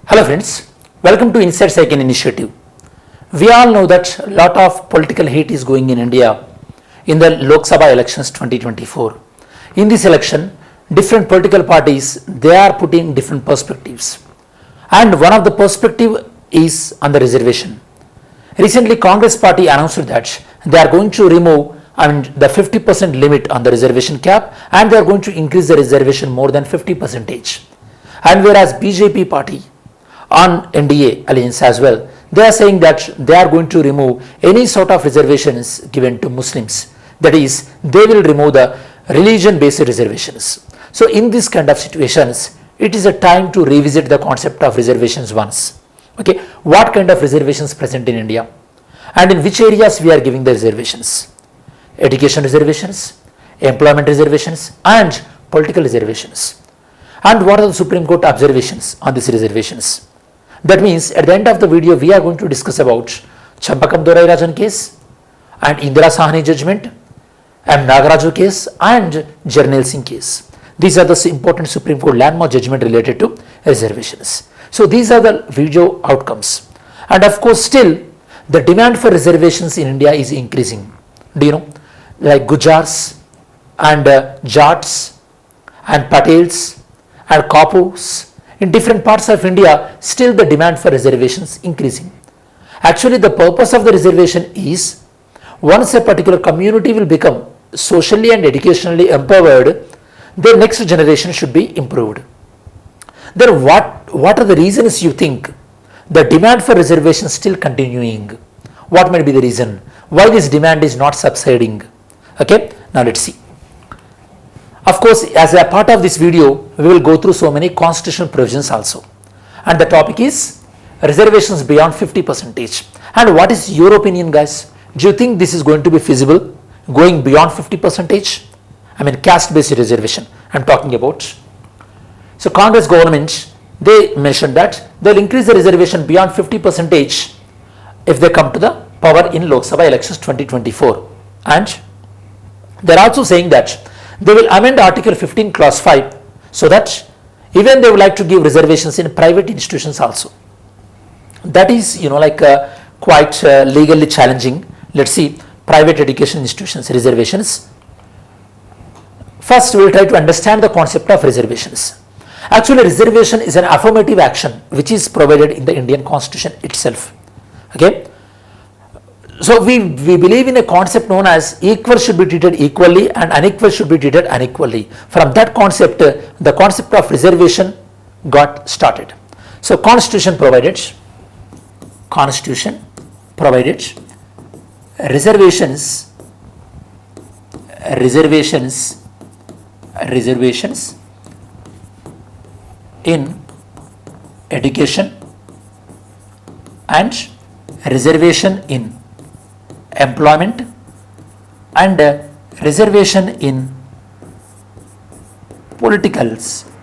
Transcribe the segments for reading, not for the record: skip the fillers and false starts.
Hello friends, welcome to Inside Second Initiative. We all know that a lot of political heat is going in India in the Lok Sabha elections 2024. In this election, different political parties, they are putting different perspectives. And one of the perspective is on the reservation. Recently, Congress party announced that they are going to remove the 50% limit on the reservation cap, and they are going to increase the reservation more than 50%. And whereas BJP party on NDA alliance as well, they are saying that they are going to remove any sort of reservations given to Muslims. That is, they will remove the religion-based reservations. So in this kind of situations, it is a time to revisit the concept of reservations once. Okay, what kind of reservations present in India, and in which areas we are giving the reservations? Education reservations, employment reservations, and political reservations. And what are the Supreme Court observations on these reservations? That means at the end of the video, we are going to discuss about Champakam Dorai case and Indira Sahni judgment, M. Nagaraju case and Jarnail Singh case. These are the important Supreme Court landmark judgment related to reservations. So these are the video outcomes. And of course, still the demand for reservations in India is increasing. Do you know? Like Gujars and Jats and Patels and Kapus. In different parts of India, still the demand for reservations increasing. Actually, the purpose of the reservation is, once a particular community will become socially and educationally empowered, their next generation should be improved. Then what are the reasons you think the demand for reservations still continuing? What might be the reason? Why this demand is not subsiding? Okay, now let's see. Of course, as a part of this video, we will go through so many constitutional provisions also. And the topic is reservations beyond 50%. And what is your opinion, guys? Do you think this is going to be feasible, going beyond 50%? I mean, caste-based reservation I'm talking about. So Congress government, they mentioned that they'll increase the reservation beyond 50% if they come to the power in Lok Sabha elections 2024. And they're also saying that they will amend Article 15 Clause 5 so that even they would like to give reservations in private institutions also. That is, quite legally challenging. Let's see, private education institutions, reservations. First, we will try to understand the concept of reservations. Actually, reservation is an affirmative action which is provided in the Indian Constitution itself. Okay. So we believe in a concept known as equal should be treated equally and unequal should be treated unequally. From that concept, the concept of reservation got started. So Constitution provided reservations in education and reservation in employment and reservation in political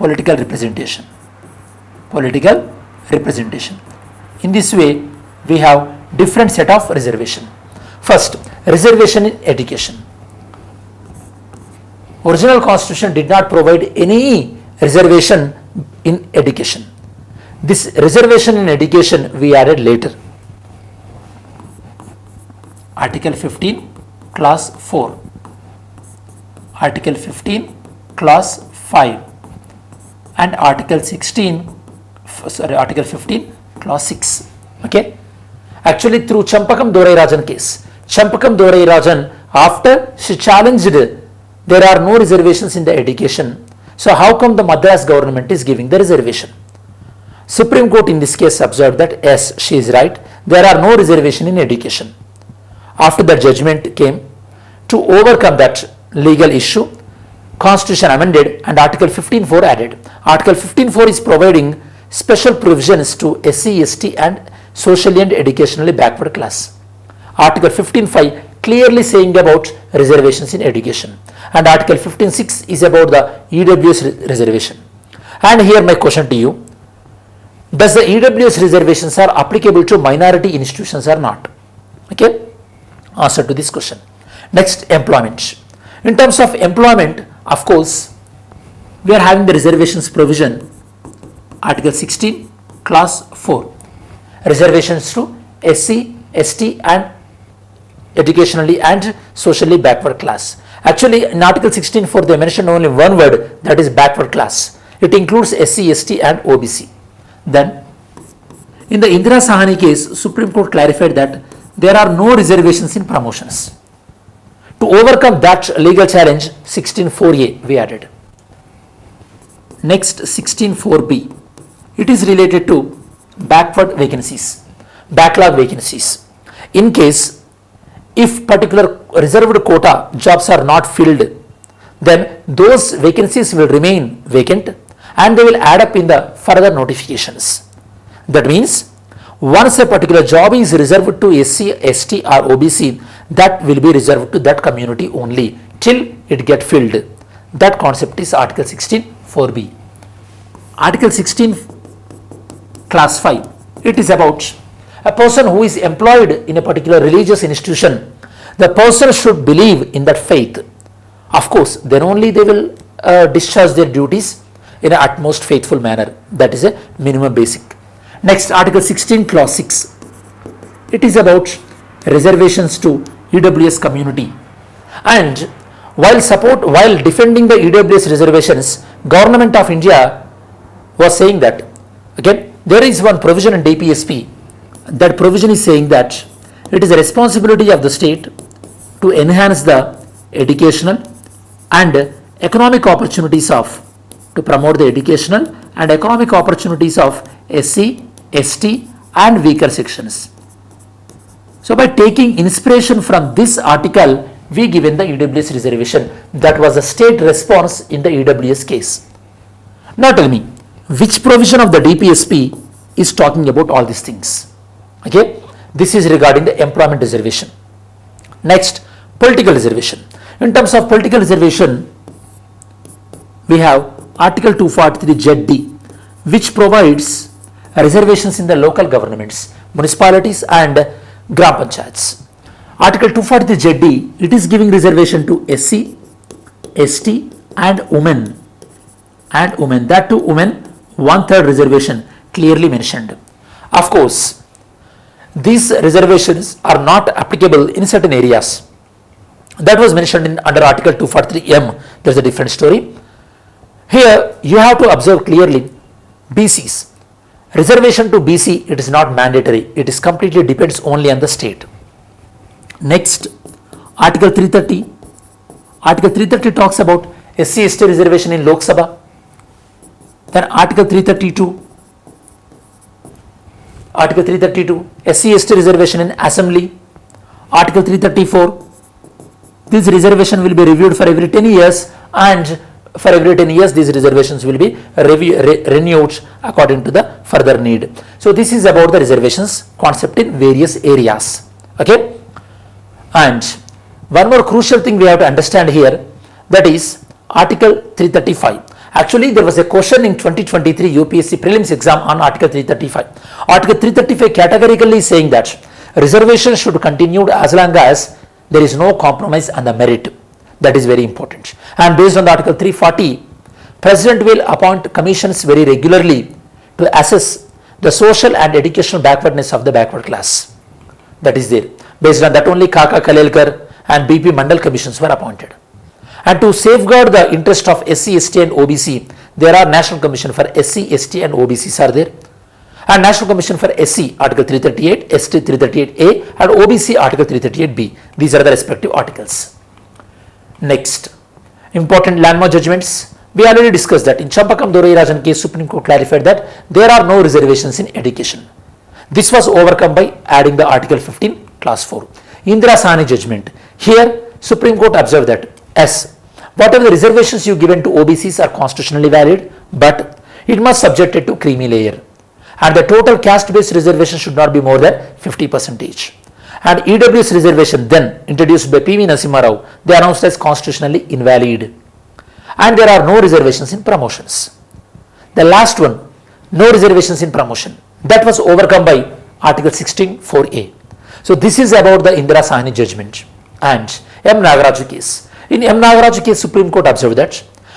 representation. In this way, we have different set of reservation. First, reservation in education. Original Constitution did not provide any reservation in education. This reservation in education we added later. Article 15 Clause 4, Article 15 Clause 5 and Article 15 Clause 6. Okay. Actually, through Champakam Dorai Rajan case, after she challenged there are no reservations in the education, so how come the Madras government is giving the reservation? Supreme Court in this case observed that yes, she is right, there are no reservation in education. After the judgment came, to overcome that legal issue, Constitution amended and Article 15.4 added. Article 15.4 is providing special provisions to SC, ST and socially and educationally backward class. Article 15.5 clearly saying about reservations in education, and Article 15.6 is about the EWS reservation. And here my question to you, does the EWS reservations are applicable to minority institutions or not? Okay. Answer to this question. Next, employment. In terms of employment, of course, we are having the reservations provision, Article 16, class 4. Reservations to SC, ST and educationally and socially backward class. Actually, in Article 16.4 they mentioned only one word, that is backward class. It includes SC, ST and OBC. Then, in the Indira Sahani case, Supreme Court clarified that there are no reservations in promotions. To overcome that legal challenge, 16.4a we added. Next, 16.4b. It is related to backward vacancies, backlog vacancies. In case if particular reserved quota jobs are not filled, then those vacancies will remain vacant and they will add up in the further notifications. That means once a particular job is reserved to SC, ST or OBC, that will be reserved to that community only till it get filled. That concept is Article 16.4b. Article 16 class 5, it is about a person who is employed in a particular religious institution. The person should believe in that faith. Of course, then only they will discharge their duties in an utmost faithful manner. That is a minimum basic. Next, Article 16 clause 6. It is about reservations to EWS community. And while defending the EWS reservations, Government of India was saying that, again, there is one provision in DPSP. That provision is saying that it is a responsibility of the state to enhance the educational and economic opportunities to promote the educational and economic opportunities of SC, ST and weaker sections. So by taking inspiration from this article, we given the EWS reservation. That was the state response in the EWS case. Now tell me, which provision of the DPSP is talking about all these things? Okay, this is regarding the employment reservation. Next, political reservation. In terms of political reservation, we have Article 243 ZD, which provides reservations in the local governments, municipalities and gram panchayats. Article 243 ZD, it is giving reservation to SC, ST and women. That too women, 1/3 reservation clearly mentioned. Of course, these reservations are not applicable in certain areas. That was mentioned under Article 243M. There is a different story. Here you have to observe clearly BCs. Reservation to BC, it is not mandatory. It is completely depends only on the state. Next, Article 330. Article 330 talks about SC ST reservation in Lok Sabha. Then Article 332. Article 332, SC ST reservation in Assembly. Article 334, this reservation will be reviewed for every 10 years and for every 10 years these reservations will be renewed according to the further need. So this is about the reservations concept in various areas. Okay, and one more crucial thing we have to understand here, that is Article 335. Actually, there was a question in 2023 UPSC prelims exam on Article 335. Article 335 categorically saying that reservation should continue as long as there is no compromise on the merit. That is very important. And based on the Article 340, President will appoint commissions very regularly to assess the social and educational backwardness of the backward class. That is there. Based on that only Kaka Kalelkar and BP Mandal commissions were appointed. And to safeguard the interest of SC, ST and OBC, there are National Commission for SC, ST and OBCs are there. And National Commission for SC, Article 338, ST 338A and OBC, Article 338B. These are the respective articles. Next, important landmark judgments. We already discussed that in Champakam Dorairajan case, Supreme Court clarified that there are no reservations in education. This was overcome by adding the Article 15, Class 4. Indira Sahani judgment. Here, Supreme Court observed that whatever the reservations you given to OBCs are constitutionally valid, but it must subjected to creamy layer. And the total caste-based reservation should not be more than 50%. And EWS reservation then introduced by P.V. Narasimha Rao, they announced as constitutionally invalid. And there are no reservations in promotions. The last one, no reservations in promotion. That was overcome by Article 16(4)(a). So this is about the Indira Sahani judgment. And M. Nagaraju case. In M. Nagaraju case, Supreme Court observed that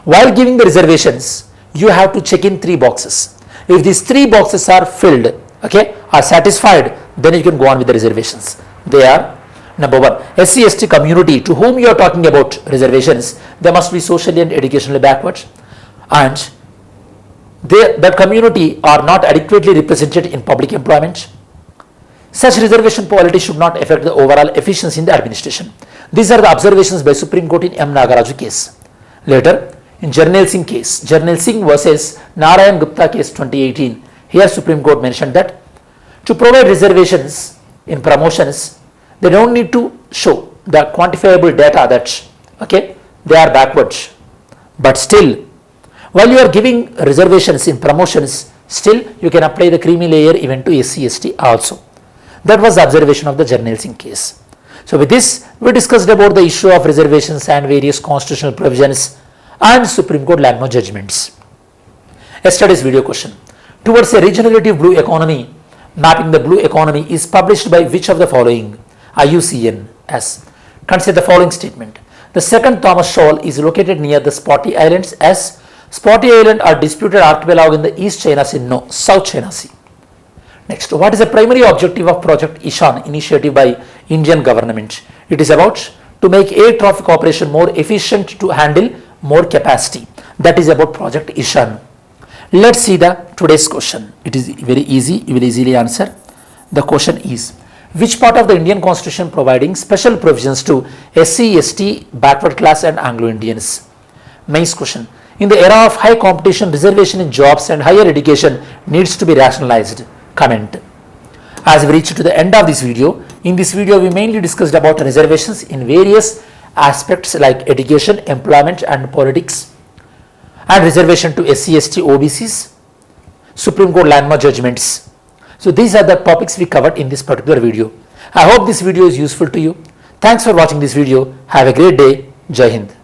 while giving the reservations, you have to check in 3 boxes. If these three boxes are filled, okay, are satisfied, then you can go on with the reservations. They are: number one, SC/ST community to whom you are talking about reservations, they must be socially and educationally backward, and that community are not adequately represented in public employment. Such reservation policy should not affect the overall efficiency in the administration. These are the observations by Supreme Court in M. Nagaraju case. Later, in Jarnail Singh case, Jarnail Singh versus Narayan Gupta case 2018, here Supreme Court mentioned that to provide reservations in promotions, they don't need to show the quantifiable data that, okay, they are backwards. But still, while you are giving reservations in promotions, still you can apply the creamy layer even to SC/ST also. That was the observation of the Jarnail Singh case. So with this, we discussed about the issue of reservations and various constitutional provisions and Supreme Court landmark judgments. Yesterday's video question: towards a regenerative blue economy, mapping the blue economy is published by which of the following? IUCN. S. Consider the following statement: the second Thomas Shoal is located near the Spratly Islands. S. Spratly Island are disputed archipelago in the East China Sea. No, South China Sea. Next, what is the primary objective of Project Ishan initiative by Indian government? It is about to make air traffic operation more efficient to handle more capacity. That is about Project Ishan. Let's see the today's question. It is very easy. You will easily answer. The question is: which part of the Indian Constitution providing special provisions to SC/ST, backward class and Anglo-Indians? Main question: in the era of high competition, reservation in jobs and higher education needs to be rationalized. Comment. As we reach to the end of this video, in this video we mainly discussed about reservations in various aspects like education, employment and politics, and reservation to SC/ST, OBCs, Supreme Court landmark judgments. So these are the topics we covered in this particular video. I hope this video is useful to you. Thanks for watching this video. Have a great day. Jai Hind.